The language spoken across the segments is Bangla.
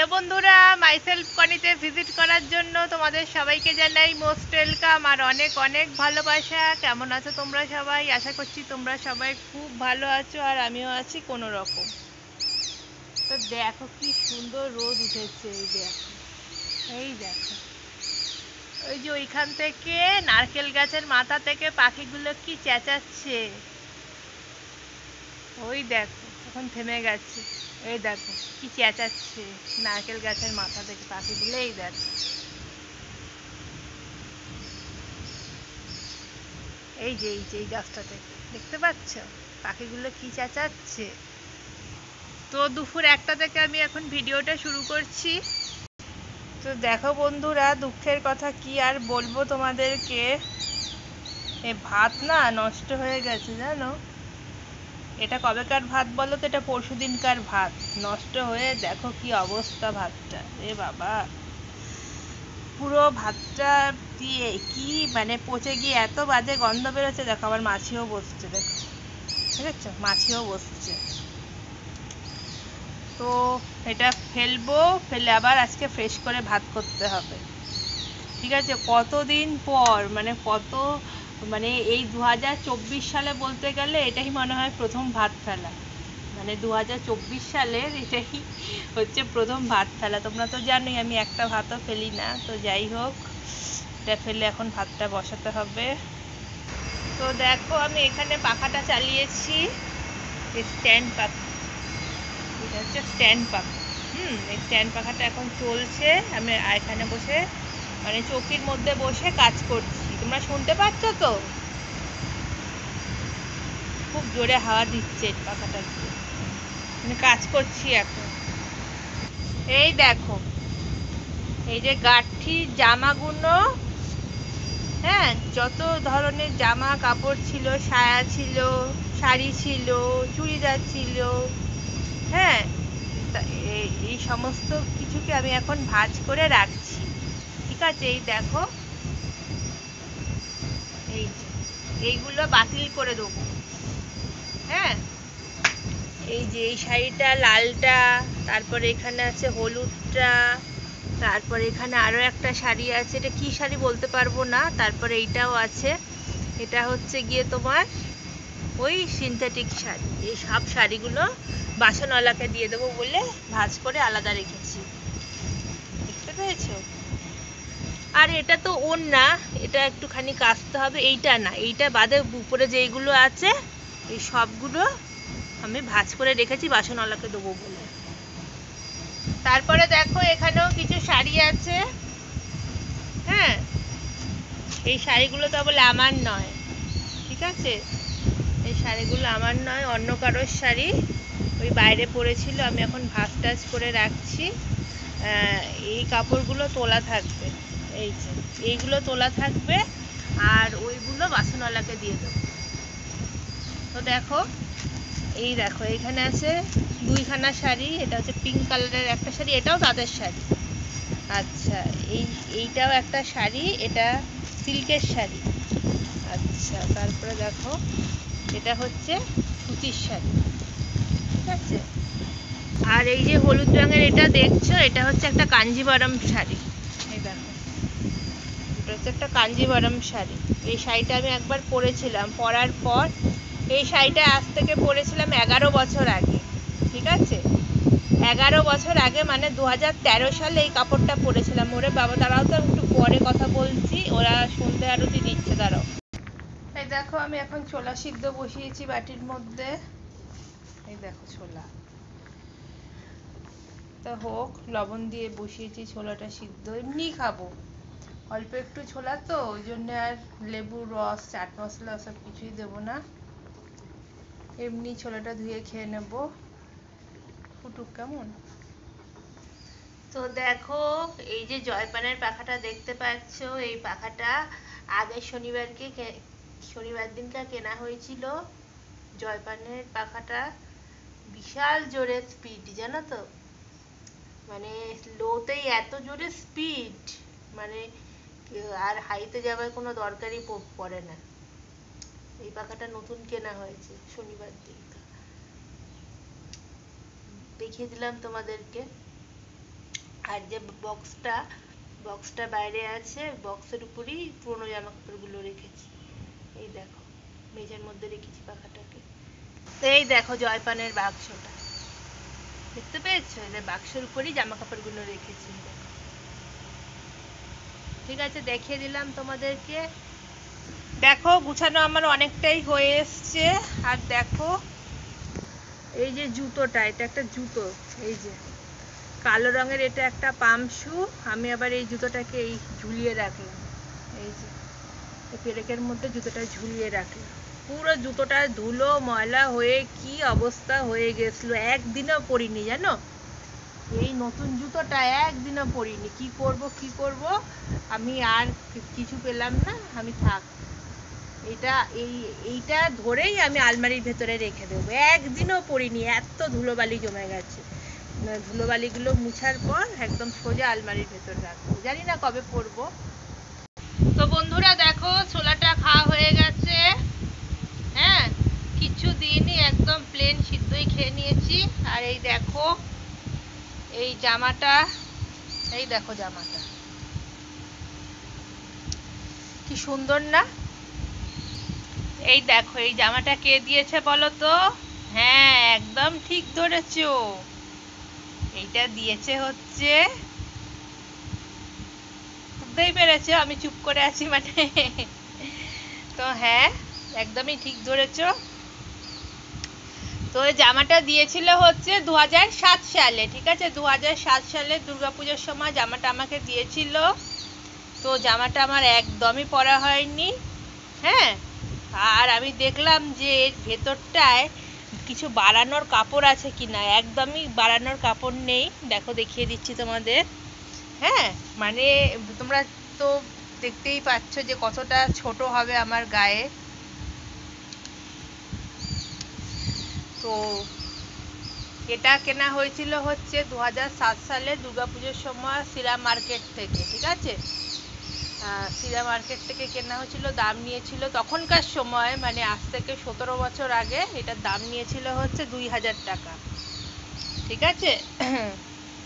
হ্যালো বন্ধুরা, মাইসেলফ কনিতে ভিজিট করার জন্য তোমাদের সবাইকে জানাই মোস্ট ওয়েলকাম আর অনেক অনেক ভালোবাসা। কেমন আছো তোমরা সবাই? আশা করছি তোমরা সবাই খুব ভালো আছো আর আমিও আছি কোনো রকম। তো দেখো কি সুন্দর রোদ উঠেছে, এই দেখো, এই দেখো, ওই যে ওইখান থেকে নারকেল গাছের মাথা থেকে পাখিগুলো কি চেঁচাচ্ছে, ওই দেখো এখন থেমে গেছে। এই দেখো কি চেঁচাচ্ছে নারকেল গাছের মাথা থেকে পাখিগুলো, এই দেখো, এই গাছটা থেকে দেখতে পাচ্ছ পাখিগুলো কি চেঁচাচ্ছে। তো দুপুর 1টা থেকে আমি এখন ভিডিওটা শুরু করছি। তো দেখো বন্ধুরা, দুঃখের কথা কি আর বলবো তোমাদেরকে, এ ভাত না নষ্ট হয়ে গেছে জানো। এটা কবেকার ভাত বলো তো? এটা পরশু দিনকার ভাত, নষ্ট হয়ে দেখো কি অবস্থা ভাতটা। এ বাবা, পুরো ভাতটা দিয়ে কি মানে পচে গিয়ে এত বাজে গন্ধ বেরোচ্ছে। দেখো আবার মাছিও বসছে, দেখো দেখেছ, মাছিও বসছে। তো এটা ফেলবো, ফেলে আবার আজকে ফ্রেশ করে ভাত করতে হবে। ঠিক আছে, কতদিন পর মানে এই 2024 সালে বলতে গেলে এটাই মনে হয় প্রথম ভাত ফেলা। মানে 2024 সালের এটাই হচ্ছে প্রথম ভাত ফেলা। তোমরা তো জানোই আমি একটা ভাতও ফেলি না। তো যাই হোক, এটা ফেলে এখন ভাতটা বসাতে হবে। তো দেখো আমি এখানে পাখাটা চালিয়েছি, স্ট্যান্ড পাখা, এটা হচ্ছে স্ট্যান্ড পাখা। এই স্ট্যান্ড পাখাটা এখন চলছে। আমি এখানে বসে মানে চৌকির মধ্যে বসে কাজ করছি। তোমরা শুনতে পাচ্ছ তো? খুব জোরে হাওয়া দিচ্ছে এই পাখাটা দিয়ে। আমি কাজ করছি এখন। এই দেখো, এই যে গাঠির জামাগুলো, হ্যাঁ, যত ধরনের জামা কাপড় ছিল, সায়া ছিল, শাড়ি ছিল, চুড়িদার ছিল, হ্যাঁ, এই সমস্ত কিছুকে আমি এখন ভাঁজ করে রাখছি। ঠিক আছে, এই দেখো, এই যে এইগুলো বাতিল করে দেবো। হ্যাঁ, এই যে এই শাড়িটা লালটা, তারপরে এখানে আছে হলুদটা, তারপরে এখানে আরও একটা শাড়ি আছে, এটা কি শাড়ি বলতে পারবো না। তারপরে এইটাও আছে, এটা হচ্ছে গিয়ে তোমার ওই সিনথেটিক শাড়ি। এই সব শাড়িগুলো বাসনওয়ালাকে দিয়ে দেবো বলে ভাঁজ করে আলাদা রেখেছি, দেখতে পেয়েছো? আর এটা তো ওড়না, এটা একটুখানি কাচতে হবে। এইটা না, এইটা বাদে উপরে যেইগুলো আছে এই সবগুলো আমি ভাঁজ করে রেখেছি বাসনওয়ালাকে দেবো বলে। তারপরে দেখো এখানেও কিছু শাড়ি আছে। হ্যাঁ, এই শাড়িগুলো তো বলে আমার নয়, ঠিক আছে, এই শাড়িগুলো আমার নয়, অন্য কারোর শাড়ি। ওই বাইরে পড়েছিল, আমি এখন ভাঁজ টাজ করে রাখছি। এই কাপড়গুলো তোলা থাকবে, এই যে এইগুলো তোলা থাকবে, আর ওইগুলো বাসনওয়ালাকে দিয়ে দেবো। তো দেখো, এই দেখো এইখানে আছে 2খানা শাড়ি। এটা হচ্ছে পিঙ্ক কালারের একটা শাড়ি, এটাও তাঁতের শাড়ি। আচ্ছা, এইটাও একটা শাড়ি, এটা সিল্কের শাড়ি। আচ্ছা, তারপরে দেখো এটা হচ্ছে সুতির শাড়ি, ঠিক আছে। আর এই যে হলুদ রঙের এটা দেখছো, এটা হচ্ছে একটা কাঞ্জিভারম শাড়ি। এই দেখো, এটা হচ্ছে একটা কাঞ্জিভারম শাড়ি। এই শাড়িটা আমি একবার পরেছিলাম, পরার পর এই শাড়িটা আজ থেকে পরেছিলাম 11 বছর আগে, ঠিক আছে, 11 বছর আগে, মানে 2013 সালে এই কাপড়টা পরেছিলাম। ওরে বাবা, দাঁড়াও তো একটু পরে কথা বলছি, ওরা সন্ধে আরতি দিচ্ছে, দাঁড়াও। এই দেখো আমি এখন ছোলা সিদ্ধ বসিয়েছি বাটির মধ্যে। এই দেখো ছোলা, তা হোক, লবণ দিয়ে বসিয়েছি ছোলাটা সিদ্ধ। এমনি খাবো, অল্প একটু ছোলা তো, ওই জন্য আর লেবুর রস, চাট মশলা সব কিছুই দেবো না, এমনি ছোলাটা ধুয়ে খেয়ে নেব। ফুটুক কেমন। তো দেখো, এই যে জয়পানের পাখাটা দেখতে পাচ্ছ, এই পাখাটা আগের শনিবার দিনটা কেনা হয়েছিল। জয়পানের পাখাটা বিশাল জোরে স্পিড, জানো তো, মানে লোতেই এত জোরে স্পিড, মানে আর হাইতে যাওয়ার কোনো দরকারই পড়ে না। এই পাখাটা নতুন কেনা হয়েছে শনিবার দিনটা, দেখিয়ে দিলাম তোমাদেরকে। আর যে বক্সটা বাইরে আছে, বক্সের উপরেই পুরোনো জামা কাপড়গুলো রেখেছি। এই দেখো মেঝের মধ্যে রেখেছি পাখাটাকে। এই দেখো জয়পানের বাক্সটা, দেখতে পেয়েছো? এই বাক্সের উপরেই জামা কাপড়গুলো রেখেছি। ঠিক আছে, দেখিয়ে দিলাম তোমাদেরকে। দেখো গুছানো আমার অনেকটাই হয়ে এসছে। আর দেখো এই যে জুতোটা, এটা একটা জুতো, এই যে কালো রঙের, এটা একটা পাম্প শু। আমি আবার এই জুতোটাকে এই ঝুলিয়ে রাখলাম, এই যে পেরেকের মধ্যে জুতোটা ঝুলিয়ে রাখলাম। পুরো জুতোটা ধুলো ময়লা হয়ে কি অবস্থা হয়ে গেছিল, একদিনও পরিনি জানো। এই নতুন জুতোটা একদিনও পরিনি। কি করব আমি, আর কিছু পেলাম না, আমি থাক এইটা ধরেই আমি আলমারির ভেতরে রেখে দেবো। একদিনও পরিনি, এত ধুলোবালি জমে গেছে। ধুলোবালিগুলো মুছার পর একদম সোজা আলমারির ভেতর রাখবো, জানি না কবে পরবো। তো বন্ধুরা দেখো ছোলাটা খাওয়া হয়ে গেছে। হ্যাঁ, কিছু দিনই একদম প্লেন সিদ্ধই খেয়ে নিয়েছি। আর এই দেখো এই জামাটা, এই দেখো জামাটা কি সুন্দর না? এই দেখো এই জামাটা কে দিয়েছে বলো তো? হ্যাঁ, একদম ঠিক ধরেছো, এইটা দিয়েছে হচ্ছে, বুঝতেই পেরেছো আমি চুপ করে আছি মানে। তো হ্যাঁ, একদমই ঠিক ধরেছো। তো এই জামাটা দিয়েছিল হচ্ছে 2007 সালে, ঠিক আছে? 2007 সালে দুর্গাপূজার সময় জামাটা আমাকে দিয়েছিল। তো জামাটা আমার একদমই পরা হয়নি। হ্যাঁ, আর আমি দেখলাম যে এর ভেতরটায় কিছু বাড়ানোর কাপড় আছে কিনা, একদমই বাড়ানোর কাপড় নেই। দেখো দেখিয়ে দিচ্ছি তোমাদের। হ্যাঁ, মানে তোমরা তো দেখতেই পাচ্ছ যে কতটা ছোট হবে আমার গায়ে। তো এটা কেনা হয়েছিল হচ্ছে 2007 সালে দুর্গাপুজোর সময় সিরা মার্কেট থেকে, ঠিক আছে? সিরা মার্কেট থেকে কেনা হয়েছিল। দাম নিয়েছিল তখনকার সময়, মানে আজ থেকে 17 বছর আগে, এটার দাম নিয়েছিল হচ্ছে 2000 টাকা, ঠিক আছে?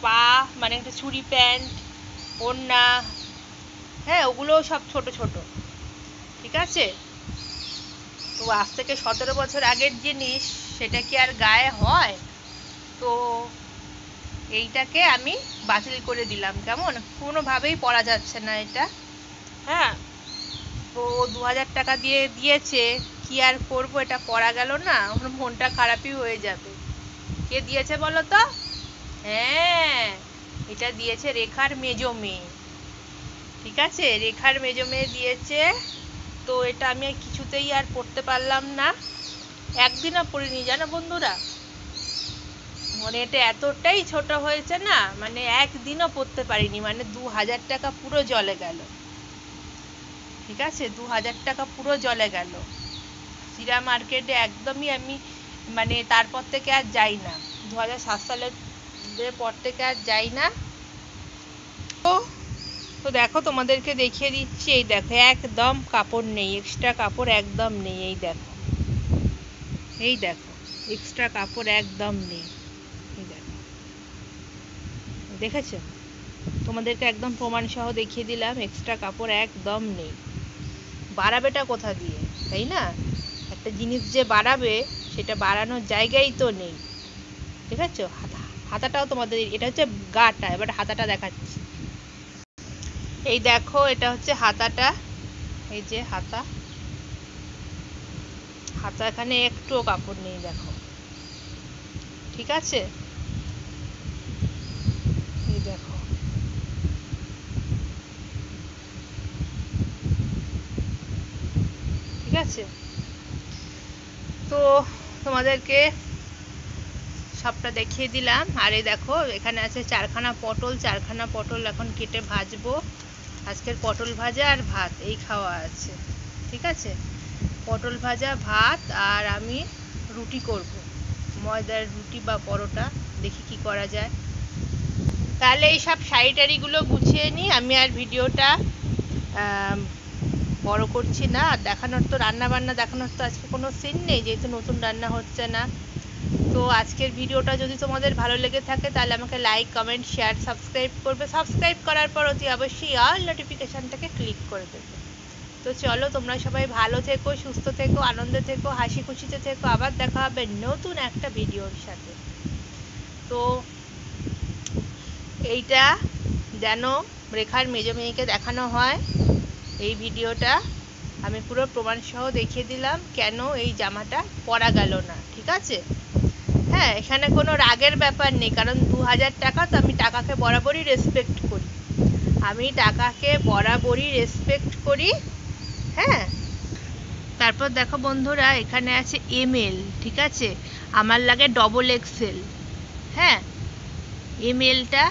পা মানে একটা চুড়ি প্যান্ট, ওড়না, হ্যাঁ ওগুলোও সব ছোট ছোট, ঠিক আছে? তো আজ থেকে 17 বছর আগের জিনিস, সেটা কি আর গায়ে হয়? তো এইটাকে আমি বাতিল করে দিলাম, কেমন কোনোভাবেই পরা যাচ্ছে না এটা। হ্যাঁ, তো 2000 টাকা দিয়ে দিয়েছে, কি আর করবো, এটা পরা গেল না, আমার মনটা খারাপই হয়ে যাবে। কে দিয়েছে বলো তো? হ্যাঁ, এটা দিয়েছে রেখার মেজো মেয়ে, ঠিক আছে? রেখার মেজো মেয়ে দিয়েছে। তো এটা আমি কিছুতেই আর পরতে পারলাম না, একদিনও পরিনি জানো বন্ধুরা। মানে এটা এতটাই ছোট হয়েছে না, মানে একদিনও পরতে পারিনি, মানে 2000 টাকা পুরো জলে গেল, ঠিক আছে? 2000 টাকা পুরো জলে গেল। সিরা মার্কেটে একদমই আমি মানে তারপর থেকে আর যাই না, 2007 সালের পর থেকে আর যাই না। তো দেখো তোমাদেরকে দেখিয়ে দিচ্ছি, এই দেখো একদম কাপড় নেই, এক্সট্রা কাপড় একদম নেই। এই দেখো, এই দেখো এক্সট্রা কাপড় একদম নেই। এই দেখো, দেখেছো? তোমাদেরকে একদম প্রমাণ সহ দেখিয়ে দিলাম, এক্সট্রা কাপড় একদম নেই। বাড়াবেটা কোথা দিয়ে, তাই না? একটা জিনিস যে বাড়াবে, সেটা বাড়ানোর জায়গাই তো নেই, ঠিক আছে? হাতাটাও তোমাদের, এটা হচ্ছে গাটা, এবার হাতাটা দেখাচ্ছি। এই দেখো এটা হচ্ছে হাতাটা, এই যে হাতা, এখানে একটুও কাপড় নেই, দেখো, ঠিক আছে? এই দেখো, ঠিক আছে? তো তোমাদেরকে সবটা দেখিয়ে দিলাম। আর এই দেখো এখানে আছে 4খানা পটল, 4খানা পটল এখন কেটে ভাজবো। আজকের পটল ভাজা আর ভাত এই খাওয়া আছে, ঠিক আছে? পটল ভাজা, ভাত, আর আমি রুটি করব, ময়দার রুটি বা পরোটা, দেখি কি করা যায়। তাহলে এই সব শাড়ি টাড়িগুলো গুছিয়ে নিই, আমি আর ভিডিওটা বড় করছি না। আর দেখানোর তো, রান্না বান্না দেখানোর তো আজকে কোনো সিন নেই, যেহেতু নতুন রান্না হচ্ছে না। তো আজকের ভিডিওটা যদি তোমাদের ভালো লেগে থাকে তাহলে আমাকে লাইক, কমেন্ট, শেয়ার, সাবস্ক্রাইব করবে। সাবস্ক্রাইব করার পর অতি অবশ্যই অল নোটিফিকেশানটাকে ক্লিক করে দেবে। তো চলো, তোমরা সবাই ভালো থেকো, সুস্থ থেকো, আনন্দে থেকো, হাসি খুশিতে থেকো। আবার দেখা হবে নতুন একটা ভিডিওর সাথে। তো এইটা যেন রেখার মেজো মেয়েকে দেখানো হয়, এই ভিডিওটা আমি পুরো প্রমাণ সহ দেখিয়ে দিলাম কেন এই জামাটা পরা গেল না। ঠিক আছে? হ্যাঁ, এখানে কোনো রাগের ব্যাপার নেই, কারণ 2000 টাকা তো আমি টাকাকে বরাবরই রেসপেক্ট করি। আমি টাকাকে বরাবরই রেসপেক্ট করি। হ্যাঁ, তারপর দেখো বন্ধুরা, এখানে আছে ML। ঠিক আছে, আমার লাগে XXL। হ্যাঁ, MLটা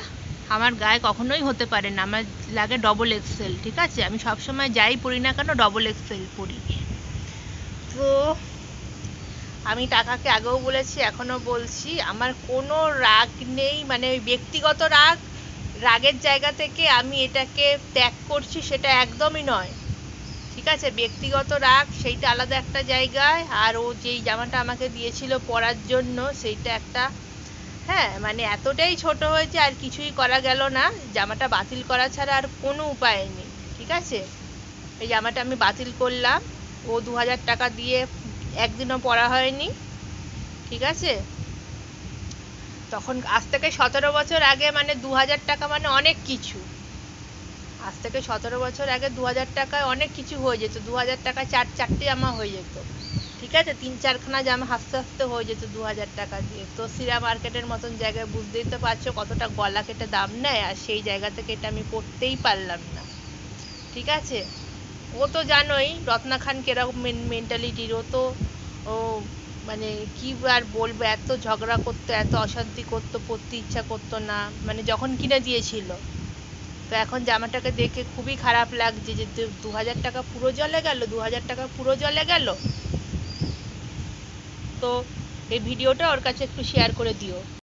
আমার গায়ে কখনোই হতে পারে না, আমার লাগে XXL। ঠিক আছে, আমি সবসময় যাই পরি না কেন XXL পরি। তো আমি টাকাকে আগেও বলেছি, এখনও বলছি, আমার কোনো রাগ নেই, মানে ওই ব্যক্তিগত রাগের জায়গা থেকে আমি এটাকে ত্যাগ করছি সেটা একদমই নয়। ঠিক আছে, ব্যক্তিগত রাগ সেইটা আলাদা একটা জায়গায়, আর ও যেই জামাটা আমাকে দিয়েছিল পরার জন্য সেইটা একটা, হ্যাঁ, মানে এতটাই ছোট হয়েছে আর কিছুই করা গেল না। জামাটা বাতিল করা ছাড়া আর কোনো উপায় নেই। ঠিক আছে, এই জামাটা আমি বাতিল করলাম। ও 2000 টাকা দিয়ে একদিনও পরা হয়নি। ঠিক আছে, তখন আজ থেকে 17 বছর আগে মানে 2000 টাকা মানে অনেক কিছু। আজ থেকে 17 বছর আগে 2000 টাকায় অনেক কিছু হয়ে যেত। 2000 টাকায় চারটে জামা হয়ে যেত। ঠিক আছে, 3-4খানা জামা হাসতে হাসতে হয়ে যেত 2000 টাকা দিয়ে। তো সিরা মার্কেটের মতন জায়গায় বুঝতেই তো পারছো কতটা গলা কেটে দাম নেয়, আর সেই জায়গা থেকে এটা আমি পড়তেই পারলাম না। ঠিক আছে, ও তো জানোই রত্না খান কিরকম মেন্টালিটির। ও মানে কি আর বলবো, এত ঝগড়া করতো, এত অশান্তি করতো, পড়তে ইচ্ছা করতো না, মানে যখন কিনে দিয়েছিল। তো এখন জামাটাকে দেখে খুবই খারাপ লাগছে যে 2000 টাকা পুরো জলে গেল, 2000 টাকা পুরো জলে গেল। তো এই ভিডিওটা ওর কাছে একটু শেয়ার করে দিও।